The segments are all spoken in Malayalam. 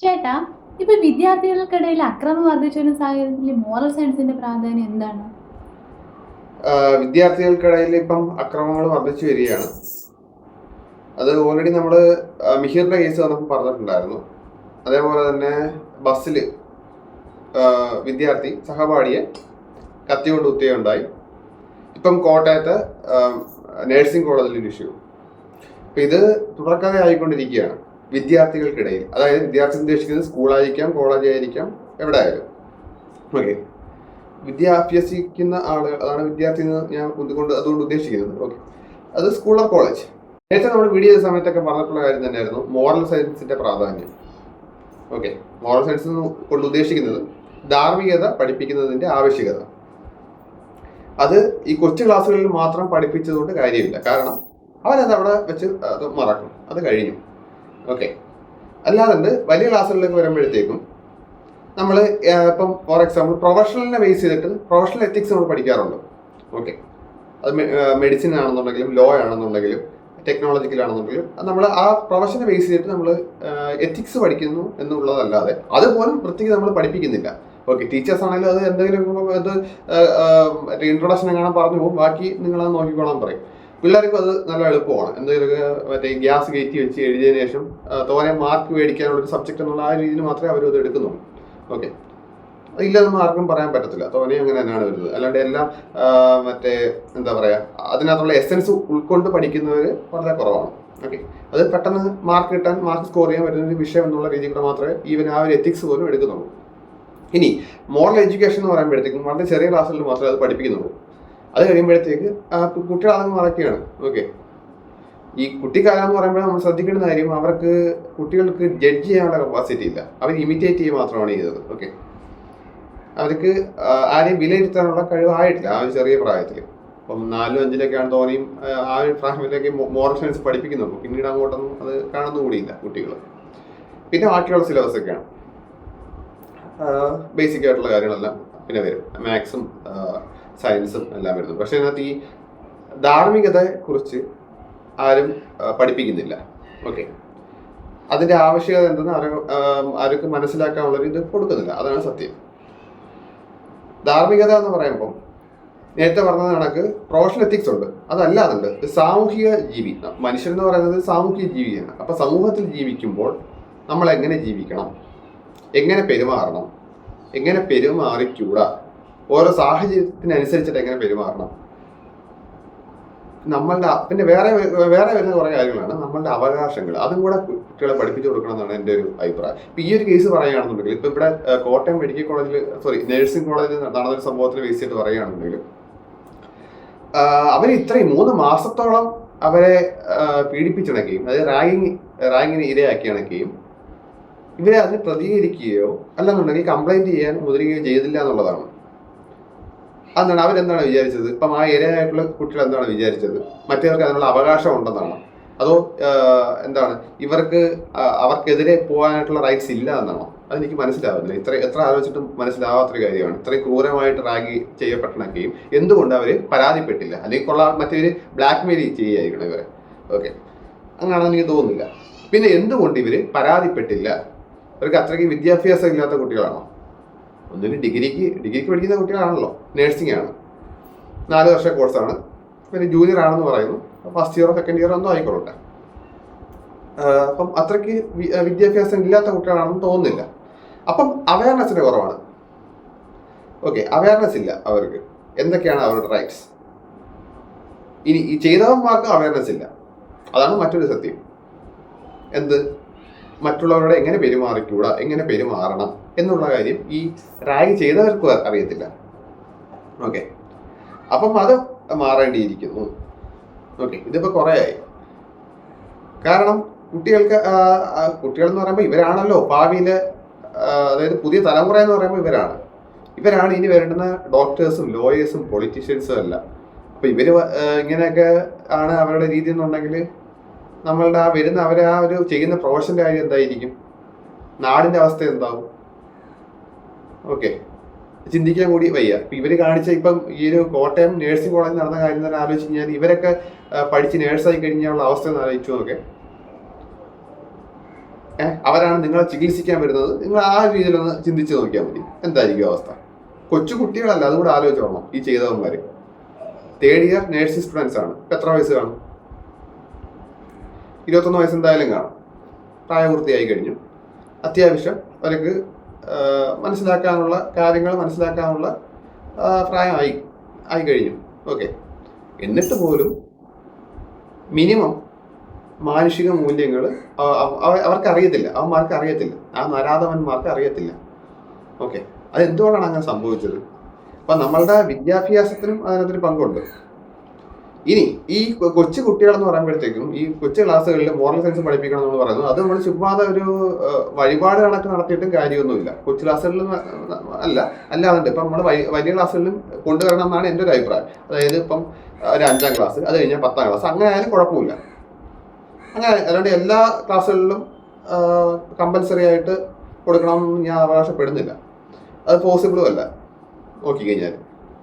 ചേട്ടാ, ഇപ്പൊ വിദ്യാർത്ഥികൾക്കിടയിൽ അക്രമം വർദ്ധിച്ചു വരുന്ന സാഹചര്യത്തിൽ മോറൽ സയൻസിന്റെ പ്രാധാന്യം എന്താണ്? വിദ്യാർത്ഥികൾക്കിടയിൽ ഇപ്പം അക്രമങ്ങൾ വർദ്ധിച്ചു വരികയാണ്. അത് ഓൾറെഡി നമ്മൾ മിഹിറിന്റെ കേസ് വന്നപ്പോൾ പറഞ്ഞിട്ടുണ്ടായിരുന്നു. അതേപോലെ തന്നെ ബസ്സിൽ വിദ്യാർത്ഥി സഹപാഠിയെ കത്തി കൊണ്ട് കുത്തുകയുണ്ടായി. ഇപ്പം കോട്ടയത്ത് നഴ്സിംഗ് കോളേജിൽ ഒരു ഇഷ്യൂ. അപ്പം ഇത് തുടർക്കഥ ആയിക്കൊണ്ടിരിക്കുകയാണ് വിദ്യാർത്ഥികൾക്കിടയിൽ. അതായത് വിദ്യാർത്ഥി ഉദ്ദേശിക്കുന്നത് സ്കൂളായിരിക്കാം, കോളേജ് ആയിരിക്കാം, എവിടെ ആയാലും. ഓക്കെ, അഭ്യസിക്കുന്ന ആളുകൾ, അതാണ് വിദ്യാർത്ഥി എന്ന് ഞാൻ അതുകൊണ്ട് ഉദ്ദേശിക്കുന്നത്. ഓക്കെ, അത് സ്കൂൾ ഓർ കോളേജ്. നേരത്തെ നമ്മൾ വീഡിയോ ചെയ്ത സമയത്തൊക്കെ പറഞ്ഞിട്ടുള്ള കാര്യം തന്നെയായിരുന്നു മോറൽ സയൻസിന്റെ പ്രാധാന്യം. ഓക്കെ, മോറൽ സയൻസ് കൊണ്ട് ഉദ്ദേശിക്കുന്നത് ധാർമ്മികത പഠിപ്പിക്കുന്നതിന്റെ ആവശ്യകത. അത് ഈ കൊച്ചു ക്ലാസ്സുകളിൽ മാത്രം പഠിപ്പിച്ചതുകൊണ്ട് കാര്യമില്ല. കാരണം അവരത് അവിടെ വെച്ച് അത് മറക്കും, അത് കഴിഞ്ഞു. ഓക്കെ, അല്ലാതെ വലിയ ക്ലാസ്സുകളിലേക്ക് വരുമ്പോഴത്തേക്കും നമ്മൾ ഇപ്പം ഫോർ എക്സാമ്പിൾ പ്രൊഫഷണലിനെ ബേസ് ചെയ്തിട്ട് പ്രൊഫഷണൽ എത്തിക്സ് നമ്മൾ പഠിക്കാറുണ്ട്. ഓക്കെ, അത് മെഡിസിൻ ആണെന്നുണ്ടെങ്കിലും ലോ ആണെന്നുണ്ടെങ്കിലും ടെക്നോളജിക്കലാണെന്നുണ്ടെങ്കിലും നമ്മൾ ആ പ്രൊഫഷനെ ബേസ് ചെയ്തിട്ട് നമ്മൾ എത്തിക്സ് പഠിക്കുന്നു എന്നുള്ളതല്ലാതെ അതുപോലും വൃത്തിക്ക് നമ്മൾ പഠിപ്പിക്കുന്നില്ല. ഓക്കെ, ടീച്ചേഴ്സ് ആണെങ്കിലും അത് എന്തെങ്കിലും അത് ഇൻട്രൊഡക്ഷൻ എങ്ങനെ പറഞ്ഞു പോകും, ബാക്കി നിങ്ങളത് നോക്കിക്കോളാൻ പറയും. പിള്ളേർക്കും അത് നല്ല എളുപ്പമാണ്. എന്തെങ്കിലുമൊക്കെ മറ്റേ ഗ്യാസ് കയറ്റി വെച്ച് എഴുതിയതിനു ശേഷം തോനെ മാർക്ക് മേടിക്കാനുള്ളൊരു സബ്ജക്റ്റ് എന്നുള്ള ആ രീതിയിൽ മാത്രമേ അവരും അത് എടുക്കുന്നുള്ളൂ. ഓക്കെ, ഇല്ലെന്നൊന്നും ആർക്കും പറയാൻ പറ്റത്തില്ല. തോനെ അങ്ങനെ തന്നെയാണ് വരുന്നത്. അല്ലാണ്ട് എല്ലാം മറ്റേ എന്താ പറയുക, അതിനകത്തുള്ള എസെൻസ് ഉൾക്കൊണ്ട് പഠിക്കുന്നവർ വളരെ കുറവാണ്. ഓക്കെ, അത് പെട്ടെന്ന് മാർക്ക് കിട്ടാൻ, മാർക്ക് സ്കോർ ചെയ്യാൻ പറ്റുന്ന ഒരു വിഷയം എന്നുള്ള രീതിയിൽ കൂടെ മാത്രമേ ഈവൻ ആ ഒരു എത്തിക്സ് പോലും എടുക്കുന്നുള്ളൂ. ഇനി മോറൽ എഡ്യൂക്കേഷൻ എന്ന് പറയുമ്പോഴത്തേക്കും വളരെ ചെറിയ ക്ലാസ്സുകളിൽ മാത്രമേ അത് പഠിപ്പിക്കുന്നുള്ളൂ. അത് കഴിയുമ്പോഴത്തേക്ക് കുട്ടികൾ അതങ്ങ് മറക്കുകയാണ്. ഓക്കെ, ഈ കുട്ടിക്കാലം എന്ന് പറയുമ്പോൾ നമ്മൾ ശ്രദ്ധിക്കേണ്ട കാര്യം, അവർക്ക് കുട്ടികൾക്ക് ജഡ്ജ് ചെയ്യാനുള്ള കപ്പാസിറ്റി ഇല്ല. അവർ ഇമിറ്റേറ്റ് ചെയ്യുക മാത്രമാണ് ചെയ്തത്. ഓക്കെ, അവർക്ക് ആരെയും വിലയിരുത്താനുള്ള കഴിവായിട്ടില്ല ആ ഒരു ചെറിയ പ്രായത്തിൽ. ഇപ്പം 4, 5 തോന്നിയും ആ ഒരു പ്രായത്തിലേക്ക് മോറൽ സയൻസ് പഠിപ്പിക്കുന്നുള്ളൂ. പിന്നീട് അങ്ങോട്ടൊന്നും അത് കാണുന്നുകൂടിയില്ല കുട്ടികൾ. പിന്നെ ബാക്കിയുള്ള സിലബസ് ഒക്കെയാണ് ബേസിക് ആയിട്ടുള്ള കാര്യങ്ങളെല്ലാം പിന്നെ വരും. മാത്സും സയൻസും എല്ലാം വരുന്നു. പക്ഷെ അതിനകത്ത് ഈ ധാർമ്മികതയെ കുറിച്ച് ആരും പഠിപ്പിക്കുന്നില്ല. ഓക്കെ, അതിന്റെ ആവശ്യകത എന്തെന്ന് ആർക്ക് മനസ്സിലാക്കാനുള്ളൊരു ഇത് കൊടുക്കുന്നില്ല. അതാണ് സത്യം. ധാർമ്മികത എന്ന് പറയുമ്പോൾ നേരത്തെ പറഞ്ഞത് കണക്ക് പ്രൊഫഷണൽ എത്തിക്സ് ഉണ്ട്, അതല്ലാതുണ്ട് സാമൂഹിക ജീവി. മനുഷ്യൻ എന്ന് പറയുന്നത് സാമൂഹിക ജീവിയാണ്. അപ്പൊ സമൂഹത്തിൽ ജീവിക്കുമ്പോൾ നമ്മൾ എങ്ങനെ ജീവിക്കണം, എങ്ങനെ പെരുമാറണം, എങ്ങനെ പെരുമാറിക്കൂടാ, ഓരോ സാഹചര്യത്തിനനുസരിച്ചിട്ട് എങ്ങനെ പെരുമാറണം, നമ്മളുടെ പിന്നെ വേറെ വരുന്ന കുറേ കാര്യങ്ങളാണ് നമ്മളുടെ അവകാശങ്ങൾ. അതും കൂടെ കുട്ടികളെ പഠിപ്പിച്ചു കൊടുക്കണം എന്നാണ് എൻ്റെ ഒരു അഭിപ്രായം. ഇപ്പം ഈ ഒരു കേസ് പറയുകയാണെന്നുണ്ടെങ്കിൽ, ഇപ്പം ഇവിടെ കോട്ടയം മെഡിക്കൽ കോളേജിൽ നഴ്സിംഗ് കോളേജിൽ നടന്നൊരു സംഭവത്തിൽ ബേസ് ചെയ്തിട്ട് പറയുകയാണെന്നുണ്ടെങ്കിൽ, അവർ ഇത്രയും 3 മാസത്തോളം അവരെ പീഡിപ്പിച്ചിണക്കുകയും അതായത് റാങ്കിന് ഇരയാക്കിയിണക്കുകയും ഇവരെ അതിന് പ്രതികരിക്കുകയോ അല്ലെന്നുണ്ടെങ്കിൽ കംപ്ലൈന്റ് ചെയ്യാൻ മുതിരുകയോ ചെയ്തില്ല എന്നുള്ളതാണ്. അതാണ് അവരെന്താണ് വിചാരിച്ചത്? ഇപ്പം ആ ഇരയായിട്ടുള്ള കുട്ടികൾ എന്താണ് വിചാരിച്ചത്? മറ്റവർക്ക് അതിനുള്ള അവകാശം ഉണ്ടെന്നാണോ? അതോ എന്താണ് അവർക്കെതിരെ പോകാനായിട്ടുള്ള റൈറ്റ്സ് ഇല്ല എന്നാണോ? അതെനിക്ക് മനസ്സിലാവുന്നില്ല. എത്ര ആലോചിച്ചിട്ടും മനസ്സിലാവാത്തൊരു കാര്യമാണ്. ഇത്രയും ക്രൂരമായിട്ട് റാഗി ചെയ്യപ്പെട്ടിണക്കുകയും എന്തുകൊണ്ട് അവർ പരാതിപ്പെട്ടില്ല? അല്ലെങ്കിൽ മറ്റൊരു ബ്ലാക്ക് മെയിൽ ചെയ്യുകയായിരിക്കണം ഇവരെ. ഓക്കെ, അങ്ങനെയാണെന്ന് എനിക്ക് തോന്നുന്നില്ല. പിന്നെ എന്തുകൊണ്ട് ഇവർ പരാതിപ്പെട്ടില്ല? അവർക്ക് അത്രയ്ക്ക് വിദ്യാഭ്യാസം ഇല്ലാത്ത കുട്ടികളാണോ? ഒന്നിന് ഡിഗ്രിക്ക് പഠിക്കുന്ന കുട്ടികളാണല്ലോ. നേഴ്സിംഗ് ആണ്, 4 വർഷ കോഴ്സാണ്. പിന്നെ ജൂനിയർ ആണെന്ന് പറയുന്നു. ഫസ്റ്റ് ഇയറോ സെക്കൻഡ് ഇയറോ എന്തോ ആയിക്കോട്ടെ. അപ്പം അത്രയ്ക്ക് വിദ്യാഭ്യാസം ഇല്ലാത്ത കുട്ടികളാണെന്ന് തോന്നുന്നില്ല. അപ്പം അവയർനെസ്സിന്റെ കുറവാണ്. ഓക്കെ, അവയർനെസ് ഇല്ല അവർക്ക് എന്തൊക്കെയാണ് അവരുടെ റൈറ്റ്സ്. ഇനി ഈ ചെയ്തവന്മാർക്ക് അവയർനെസ് ഇല്ല. അതാണ് മറ്റൊരു സത്യം. മറ്റുള്ളവരോട് എങ്ങനെ പെരുമാറിക്കൂടാ, എങ്ങനെ പെരുമാറണം എന്നുള്ള കാര്യം ഈ റാഗ് ചെയ്തവർക്ക് അറിയത്തില്ല. ഓക്കെ, അപ്പം അത് മാറേണ്ടിയിരിക്കുന്നു. ഓക്കെ, ഇതിപ്പോൾ കുറേ ആയി. കാരണം കുട്ടികൾ എന്ന് പറയുമ്പോൾ ഇവരാണല്ലോ ഭാവിയിലെ, അതായത് പുതിയ തലമുറ എന്ന് പറയുമ്പോൾ ഇവരാണ് ഇനി വരുന്ന ഡോക്ടേഴ്സും ലോയേഴ്സും പൊളിറ്റീഷ്യൻസും അല്ല. അപ്പം ഇവർ ഇങ്ങനെയൊക്കെ ആണ് അവരുടെ രീതി എന്നുണ്ടെങ്കിൽ നമ്മളുടെ അവരെ ആ ഒരു ചെയ്യുന്ന പ്രൊഫഷൻ്റെ കാര്യം എന്തായിരിക്കും? നാടിൻ്റെ അവസ്ഥ എന്താവും? ഓക്കെ, ചിന്തിക്കാൻ കൂടി വയ്യ. ഇവര് കാണിച്ച ഇപ്പം ഈ ഒരു കോട്ടയം നേഴ്സിംഗ് കോളേജിൽ നടന്ന കാര്യം തന്നെ ആലോചിച്ച് കഴിഞ്ഞാൽ, ഇവരൊക്കെ പഠിച്ച് നേഴ്സായി കഴിഞ്ഞാലുള്ള അവസ്ഥ ഒന്ന് ആലോചിച്ചു നോക്കെ. അവരാണ് നിങ്ങളെ ചികിത്സിക്കാൻ വരുന്നത്. നിങ്ങൾ ആ രീതിയിലൊന്ന് ചിന്തിച്ച് നോക്കിയാൽ മതി, എന്തായിരിക്കും അവസ്ഥ. കൊച്ചു കുട്ടികളല്ല, അതുകൂടെ ആലോചിച്ചോളണം. ഈ ചെയ്തവന്മാർ 3rd ഇയർ നേഴ്സിംഗ് സ്റ്റുഡൻസ് ആണ്. ഇപ്പം എത്ര വയസ്സ് കാണും? 21 വയസ്സ് എന്തായാലും കാണും. പ്രായപൂർത്തിയായി കഴിഞ്ഞു. അത്യാവശ്യം അവർക്ക് മനസ്സിലാക്കാനുള്ള കാര്യങ്ങൾ മനസ്സിലാക്കാനുള്ള പ്രായമായി കഴിഞ്ഞു. ഓക്കെ. എന്നിട്ട് പോലും മിനിമം മാനുഷിക മൂല്യങ്ങൾ അവർക്ക് അറിയത്തില്ല, അവന്മാർക്ക് അറിയത്തില്ല, ആ നരാധവന്മാർക്ക് അറിയത്തില്ല. ഓക്കെ. അതെന്തുകൊണ്ടാണ് അങ്ങനെ സംഭവിച്ചത്? അപ്പം നമ്മളുടെ വിദ്യാഭ്യാസത്തിനും അതിനകത്തൊരു പങ്കുണ്ട്. ഇനി ഈ കൊച്ചു കുട്ടികളെന്ന് പറയുമ്പോഴത്തേക്കും ഈ കൊച്ചു ക്ലാസ്സുകളിൽ മോറൽ സയൻസ് പഠിപ്പിക്കണം എന്ന് പറയുന്നത് അത് നമ്മൾ ചുമ്മാതെ ഒരു വഴിപാട് കണക്ക് നടത്തിയിട്ടും കാര്യമൊന്നുമില്ല. കൊച്ചു ക്ലാസ്സുകളിലും അല്ലാതെ ഇപ്പം നമ്മൾ വലിയ ക്ലാസ്സുകളിലും കൊണ്ടുവരണം എന്നാണ് എൻ്റെ ഒരു അഭിപ്രായം. അതായത് ഇപ്പം ഒരു 5ാം ക്ലാസ്, അത് കഴിഞ്ഞാൽ 10ാം ക്ലാസ്, അങ്ങനെ ആയാലും കുഴപ്പമില്ല. അങ്ങനെ അല്ലാണ്ട് എല്ലാ ക്ലാസ്സുകളിലും കമ്പൽസറി ആയിട്ട് കൊടുക്കണമെന്ന് ഞാൻ അവകാശപ്പെടുന്നില്ല. അത് പോസിബിളും അല്ല നോക്കിക്കഴിഞ്ഞാൽ.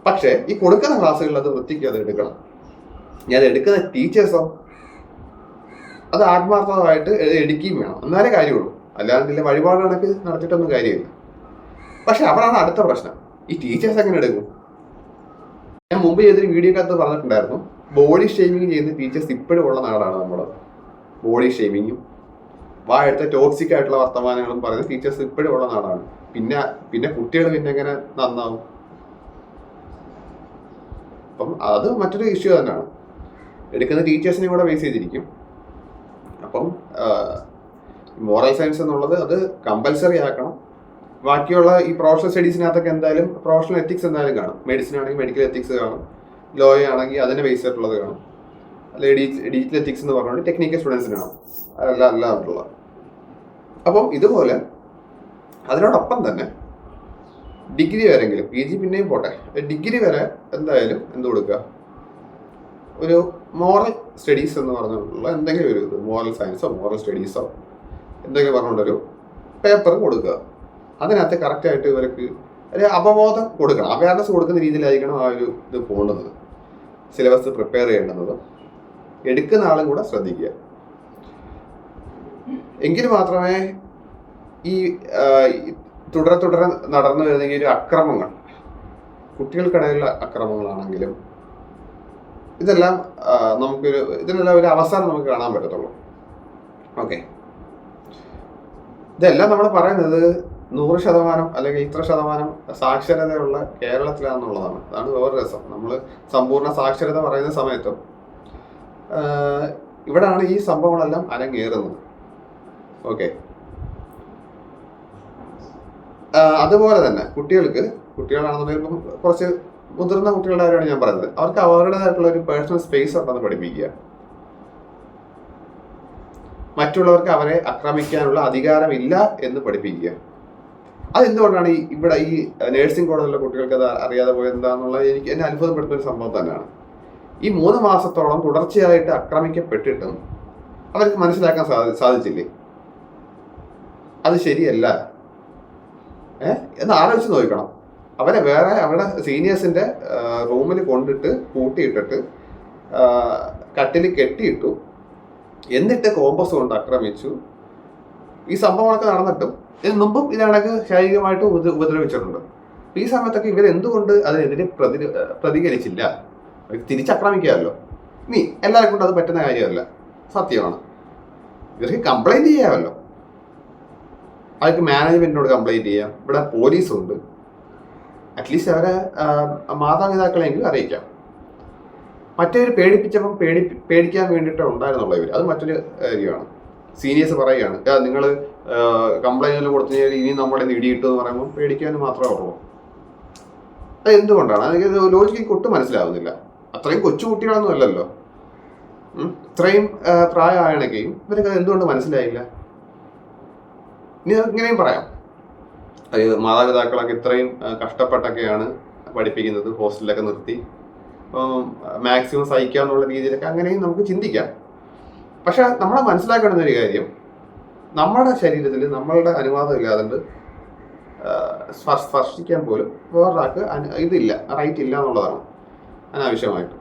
പക്ഷേ ഈ കൊടുക്കുന്ന ക്ലാസ്സുകളിൽ അത് വൃത്തിക്ക് അത് എടുക്കണം. ഞാൻ എടുക്കുന്ന ടീച്ചേഴ്സോ അത് ആത്മാർത്ഥമായിട്ട് എടുക്കുകയും വേണം, എന്നാലേ കാര്യമുള്ളൂ. അല്ലാതെ വഴിപാട് കണക്ക് നടത്തിയിട്ടൊന്നും കാര്യമില്ല. പക്ഷെ അവിടാണ് അടുത്ത പ്രശ്നം. ഈ ടീച്ചേഴ്സ് എങ്ങനെ എടുക്കും? ഞാൻ മുമ്പ് ചെയ്തൊരു വീഡിയോക്കകത്ത് പറഞ്ഞിട്ടുണ്ടായിരുന്നു, ബോഡി ഷെയ്മിങ് ചെയ്യുന്ന ടീച്ചേഴ്സ് ഇപ്പോഴും ഉള്ള നാടാണ് നമ്മുടെ. ബോഡി ഷെയ്മിങ്ങും വായെടുത്ത ടോക്സിക് ആയിട്ടുള്ള വർത്തമാനങ്ങളും പറയുന്ന ടീച്ചേഴ്സ് ഇപ്പോഴും ഉള്ള നാടാണ്. പിന്നെ കുട്ടികൾ പിന്നെ എങ്ങനെ നന്നാവും? അപ്പം അത് മറ്റൊരു ഇഷ്യൂ തന്നെയാണ്. എടുക്കുന്ന ടീച്ചേഴ്സിനെ കൂടെ ബേസ് ചെയ്തിരിക്കും. അപ്പം മോറൽ സയൻസ് എന്നുള്ളത് അത് കമ്പൽസറി ആക്കണം. ബാക്കിയുള്ള ഈ പ്രൊഫഷണൽ സ്റ്റഡീസിനകത്തൊക്കെ എന്തായാലും പ്രൊഫഷണൽ എത്തിക്സ് എന്തായാലും കാണും. മെഡിസിൻ ആണെങ്കിൽ മെഡിക്കൽ എത്തിക്സ് കാണും, ലോ ആണെങ്കിൽ അതിനെ ബേസ് ചെയ്തിട്ടുള്ളത് കാണും, അല്ലെങ്കിൽ ഡിജിറ്റൽ എത്തിക്സ് എന്ന് പറഞ്ഞുകൊണ്ട് ടെക്നിക്കൽ സ്റ്റുഡൻസിന് കാണും, അല്ലാതുള്ളത്. അപ്പം ഇതുപോലെ അതിനോടൊപ്പം തന്നെ ഡിഗ്രി വരെങ്കിലും, PG പിന്നെയും പോട്ടെ, ഡിഗ്രി വരെ എന്തായാലും എന്ത് കൊടുക്കുക, ഒരു മോറൽ സ്റ്റഡീസ് എന്ന് പറഞ്ഞിട്ടുള്ള എന്തെങ്കിലും ഒരു മോറൽ സയൻസോ മോറൽ സ്റ്റഡീസോ എന്തെങ്കിലും പറഞ്ഞുകൊണ്ടൊരു പേപ്പർ കൊടുക്കുക. അതിനകത്ത് കറക്റ്റായിട്ട് ഇവർക്ക് ഒരു അവബോധം കൊടുക്കണം, അവയർനെസ് കൊടുക്കുന്ന രീതിയിലായിരിക്കണം ആ ഒരു ഇത് പോകേണ്ടത്. സിലബസ് പ്രിപ്പയർ ചെയ്യേണ്ടുന്നത് എടുക്കുന്ന ആളും കൂടെ ശ്രദ്ധിക്കുക. എങ്കിൽ മാത്രമേ ഈ തുടരെ നടന്നു വരുന്ന ഈ ഒരു അക്രമങ്ങൾ, കുട്ടികൾക്കിടയിലുള്ള അക്രമങ്ങളാണെങ്കിലും ഇതെല്ലാം ഇതിനെല്ലാം ഒരു അവസാനം നമുക്ക് കാണാൻ പറ്റത്തുള്ളൂ. ഓക്കെ. ഇതെല്ലാം നമ്മൾ പറയുന്നത് 100% അല്ലെങ്കിൽ ഇത്ര ശതമാനം സാക്ഷരതയുള്ള കേരളത്തിലാണെന്നുള്ളതാണ്. അതാണ് വേറെ രസം. നമ്മൾ സമ്പൂർണ്ണ സാക്ഷരത പറയുന്ന സമയത്തും ഇവിടാണ് ഈ സംഭവങ്ങളെല്ലാം അരങ്ങേറുന്നത്. ഓക്കെ. അതുപോലെ തന്നെ കുട്ടികളാണെന്നുണ്ടെങ്കിൽ ഇപ്പം കുറച്ച് മുതിർന്ന കുട്ടികളുടെ കാര്യമാണ് ഞാൻ പറയുന്നത്. അവർക്ക് അവരുടേതായിട്ടുള്ള ഒരു പേഴ്സണൽ സ്പേസ് ഉണ്ടെന്ന് പഠിപ്പിക്കുക. മറ്റുള്ളവർക്ക് അവരെ ആക്രമിക്കാനുള്ള അധികാരമില്ല എന്ന് പഠിപ്പിക്കുക. അതെന്തുകൊണ്ടാണ് ഇവിടെ ഈ നേഴ്സിംഗ് കോളേജിലുള്ള കുട്ടികൾക്ക് അത് അറിയാതെ പോയത് എന്താണെന്നുള്ളത് എന്നെ അത്ഭുതപ്പെടുത്തുന്ന ഒരു സംഭവം തന്നെയാണ്. ഈ 3 മാസത്തോളം തുടർച്ചയായിട്ട് ആക്രമിക്കപ്പെട്ടിട്ടും അവർക്ക് മനസ്സിലാക്കാൻ സാധിച്ചില്ലേ? അത് ശരിയല്ല. എന്ന് ആലോചിച്ച് നോക്കണം. അവരെ അവരുടെ സീനിയേഴ്സിന്റെ റൂമിൽ കൊണ്ടിട്ട് പൂട്ടിയിട്ടിട്ട് കട്ടിൽ കെട്ടിയിട്ടു, എന്നിട്ട് കോമ്പസ് കൊണ്ട് ആക്രമിച്ചു. ഈ സംഭവങ്ങളൊക്കെ നടന്നിട്ടും ഇതിന് മുമ്പും ഇതാണെങ്കിൽ ശാരീരികമായിട്ട് ഉപദ്രവിച്ചിട്ടുണ്ട്. ഈ സമയത്തൊക്കെ ഇവരെന്തുകൊണ്ട് അതിനെതിരെ പ്രതികരിച്ചില്ല? തിരിച്ചാക്രമിക്കാമല്ലോ. ഇനി എല്ലാവരും കൊണ്ട് അത് പറ്റുന്ന കാര്യമല്ല, സത്യമാണ്. ഇവർക്ക് കംപ്ലൈന്റ് ചെയ്യാമല്ലോ. അവർക്ക് മാനേജ്മെന്റിനോട് കംപ്ലൈന്റ് ചെയ്യാം. ഇവിടെ പോലീസുണ്ട്. അറ്റ്ലീസ്റ്റ് അവരെ മാതാപിതാക്കളെങ്കിലും അറിയിക്കാം. മറ്റവർ പേടിപ്പിച്ചപ്പം പേടിക്കാൻ വേണ്ടിയിട്ട് ഉണ്ടായിരുന്നുള്ള ഇവർ, അത് മറ്റൊരു കാര്യമാണ്. സീനിയേഴ്സ് പറയുകയാണ്, നിങ്ങൾ കംപ്ലൈന്റ് കൊടുത്തു കഴിഞ്ഞാൽ ഇനി നമ്മളെ ഇടിയിട്ടു എന്ന് പറയുമ്പോൾ പേടിക്കാൻ മാത്രമേ ഉള്ളൂ. അത് എന്തുകൊണ്ടാണ്? എനിക്ക് ലോജിക്ക് ഒട്ടും മനസ്സിലാവുന്നില്ല. അത്രയും കൊച്ചുകുട്ടികളൊന്നും അല്ലല്ലോ. ഇത്രയും പ്രായമാണെങ്കിൽ ഇവർക്ക് എന്തുകൊണ്ട് മനസ്സിലായില്ല? ഇനി ഇങ്ങനെയും പറയാം, മാതാപിതാക്കളൊക്കെ ഇത്രയും കഷ്ടപ്പെട്ടൊക്കെയാണ് പഠിപ്പിക്കുന്നത്, ഹോസ്റ്റലിലൊക്കെ നിർത്തി മാക്സിമം സഹിക്കാന്നുള്ള രീതിയിലൊക്കെ അങ്ങനെയും നമുക്ക് ചിന്തിക്കാം. പക്ഷെ നമ്മളെ മനസ്സിലാക്കേണ്ടുന്ന ഒരു കാര്യം, നമ്മുടെ ശരീരത്തിൽ നമ്മളുടെ അനുവാദം ഇല്ലാതെ സ്പർശിക്കാൻ പോലും വേറൊരാൾക്ക് ഇതില്ല, റൈറ്റ് ഇല്ല എന്നുള്ളതാണ് അനാവശ്യമായിട്ട്.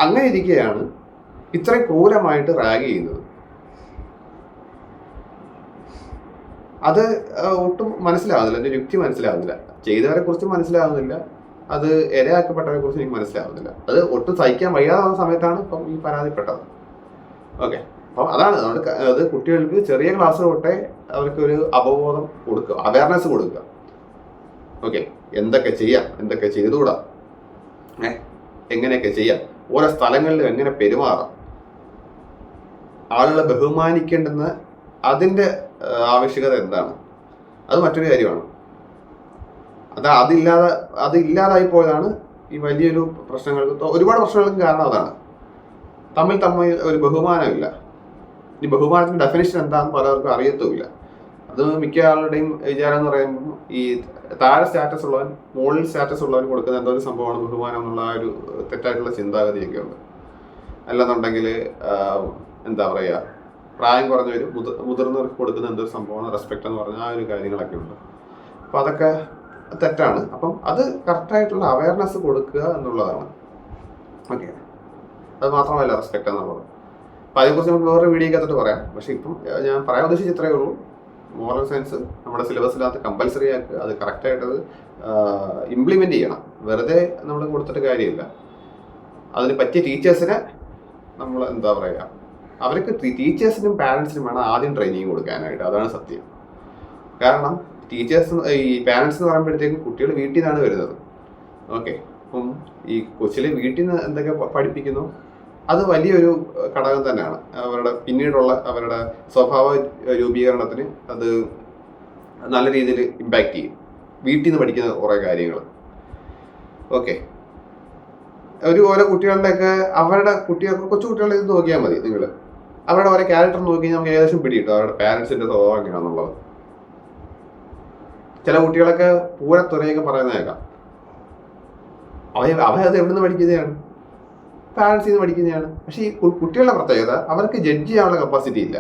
അങ്ങനെ ഇരിക്കുകയാണ് ഇത്രയും ക്രൂരമായിട്ട് റാഗ് ചെയ്യുന്നത്. അത് ഒട്ടും മനസ്സിലാവുന്നില്ല, എൻ്റെ യുക്തി മനസ്സിലാവുന്നില്ല, ചെയ്തവരെ കുറിച്ച് മനസ്സിലാവുന്നില്ല, അത് ഇരയാക്കപ്പെട്ടവരെ കുറിച്ച് എനിക്ക് മനസ്സിലാവുന്നില്ല. അത് ഒട്ടും സഹിക്കാൻ വയ്യാതാവുന്ന സമയത്താണ് ഇപ്പം ഈ പരാതിപ്പെട്ടത്. ഓക്കെ, അപ്പം അതാണ് അത് കുട്ടികൾക്ക് ചെറിയ ക്ലാസ് തൊട്ടേ അവർക്ക് ഒരു അവബോധം കൊടുക്കുക, അവയർനെസ് കൊടുക്കുക. ഓക്കെ, എന്തൊക്കെ ചെയ്യാം, എന്തൊക്കെ ചെയ്തുകൂടാ, എങ്ങനെയൊക്കെ ചെയ്യാം, ഓരോ സ്ഥലങ്ങളിലും എങ്ങനെ പെരുമാറാം, ആളുകളെ ബഹുമാനിക്കേണ്ടുന്ന അതിൻ്റെ ആവശ്യകത എന്താണ്, അത് മറ്റൊരു കാര്യമാണ്. അതില്ലാതായി പോയതാണ് ഈ വലിയൊരു പ്രശ്നങ്ങൾക്ക്, ഒരുപാട് പ്രശ്നങ്ങൾക്ക് കാരണം അതാണ്. തമ്മിൽ ഒരു ബഹുമാനമില്ല. ഈ ബഹുമാനത്തിന്റെ ഡെഫിനിഷൻ എന്താണെന്ന് പലർക്കും അറിയത്തുമില്ല. അത് മിക്ക ആളുടെയും വിചാരം എന്ന് പറയുമ്പോൾ ഈ താഴെ സ്റ്റാറ്റസ് ഉള്ളവൻ മുകളിൽ സ്റ്റാറ്റസ് ഉള്ളവൻ കൊടുക്കുന്ന എന്തോ ഒരു സംഭവമാണ് ബഹുമാനം എന്നുള്ള ആ ഒരു തെറ്റായിട്ടുള്ള ചിന്താഗതിയൊക്കെ ഉണ്ട്. അല്ലെന്നുണ്ടെങ്കിൽ എന്താ പറയുക, പ്രായം കുറഞ്ഞവർ മുതിർന്നവർക്ക് കൊടുക്കുന്ന എന്തൊരു സംഭവമാണ് റെസ്പെക്ട് എന്ന് പറഞ്ഞ ആ ഒരു കാര്യങ്ങളൊക്കെ ഉണ്ട്. അപ്പം അതൊക്കെ തെറ്റാണ്. അപ്പം അത് കറക്റ്റായിട്ടുള്ള അവയർനെസ് കൊടുക്കുക എന്നുള്ളതാണ്. ഓക്കെ, അത് മാത്രമല്ല റെസ്പെക്ട് എന്നുള്ളത്. അപ്പം അതിനെക്കുറിച്ച് നമുക്ക് വേറെ വീഡിയോ അകത്തോട്ട് പറയാം. പക്ഷേ ഇപ്പം ഞാൻ പറയാൻ ഉദ്ദേശിച്ച ഇത്രയേ ഉള്ളൂ. മോറൽ സയൻസ് നമ്മുടെ സിലബസിനകത്ത് കമ്പൽസറി ആക്കുക, അത് കറക്റ്റായിട്ടത് ഇംപ്ലിമെൻ്റ് ചെയ്യണം. വെറുതെ നമ്മൾ കൊടുത്തിട്ട് കാര്യമില്ല. അതിന് പറ്റിയ ടീച്ചേഴ്സിനെ നമ്മൾ എന്താ പറയുക, അവർക്ക് ടീച്ചേഴ്സിനും പാരൻസിനും വേണം ആദ്യം ട്രെയിനിങ് കൊടുക്കാനായിട്ട്. അതാണ് സത്യം. കാരണം ടീച്ചേഴ്സ് ഈ പാരൻസ് എന്ന് പറയുമ്പോഴത്തേക്കും കുട്ടികൾ വീട്ടിൽ നിന്നാണ് വരുന്നത്. ഓക്കെ, അപ്പം ഈ കൊച്ചിലെ വീട്ടിൽ നിന്ന് എന്തൊക്കെ പഠിപ്പിക്കുന്നു അത് വലിയൊരു ഘടകം തന്നെയാണ് അവരുടെ പിന്നീടുള്ള അവരുടെ സ്വഭാവ രൂപീകരണത്തിന്. അത് നല്ല രീതിയിൽ ഇമ്പാക്റ്റ് ചെയ്യും വീട്ടിൽ നിന്ന് പഠിക്കുന്ന കുറേ കാര്യങ്ങൾ. ഓക്കെ, ഓരോ കുട്ടികളുടെയൊക്കെ അവരുടെ കൊച്ചു കുട്ടികളുടെ ഇത് നോക്കിയാൽ മതി നിങ്ങൾ. അവരുടെ ഓരോ ക്യാരക്ടർ നോക്കി നമുക്ക് ഏകദേശം പിടികിട്ടും അവരുടെ പാരൻസിൻ്റെ സ്വഭാവം എങ്ങനെയാണെന്നുള്ളത്. ചില കുട്ടികളൊക്കെ പൂരത്തുറയൊക്കെ പറയുന്നതേക്കാം. അവരത് എവിടെ നിന്ന് പഠിക്കുന്നതാണ്? പാരൻസിൽ നിന്ന് പഠിക്കുന്നതാണ്. പക്ഷേ ഈ കുട്ടികളുടെ പ്രത്യേകത അവർക്ക് ജഡ്ജ് ചെയ്യാനുള്ള കപ്പാസിറ്റി ഇല്ല.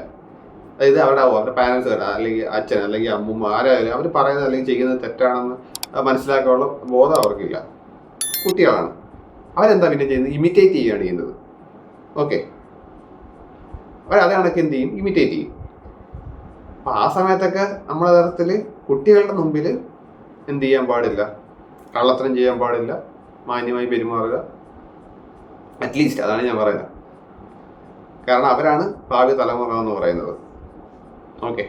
അതായത് അവരുടെ പാരൻസ് അല്ലെങ്കിൽ അച്ഛൻ അല്ലെങ്കിൽ അമ്മൂമ്മ ആരായാലും അവർ പറയുന്നത് അല്ലെങ്കിൽ ചെയ്യുന്നത് തെറ്റാണെന്ന് മനസ്സിലാക്കാനുള്ള ബോധം അവർക്കില്ല. കുട്ടികളാണ്. അവരെന്താ പിന്നെ ചെയ്യുന്നത്? ഇമിറ്റേറ്റ് ചെയ്യുകയാണ് ചെയ്യുന്നത്. ഓക്കെ, അവരതേ കണക്ക് എന്ത് ചെയ്യും? ഇമിറ്റേറ്റ് ചെയ്യും. അപ്പം ആ സമയത്തൊക്കെ നമ്മളെ തരത്തിൽ കുട്ടികളുടെ മുമ്പിൽ എന്ത് ചെയ്യാൻ പാടില്ല? കള്ളത്തരം ചെയ്യാൻ പാടില്ല, മാന്യമായി പെരുമാറുക. അറ്റ്ലീസ്റ്റ് അതാണ് ഞാൻ പറയുന്നത്. കാരണം അവരാണ് ഭാവി തലമുറ എന്ന് പറയുന്നത്. ഓക്കെ.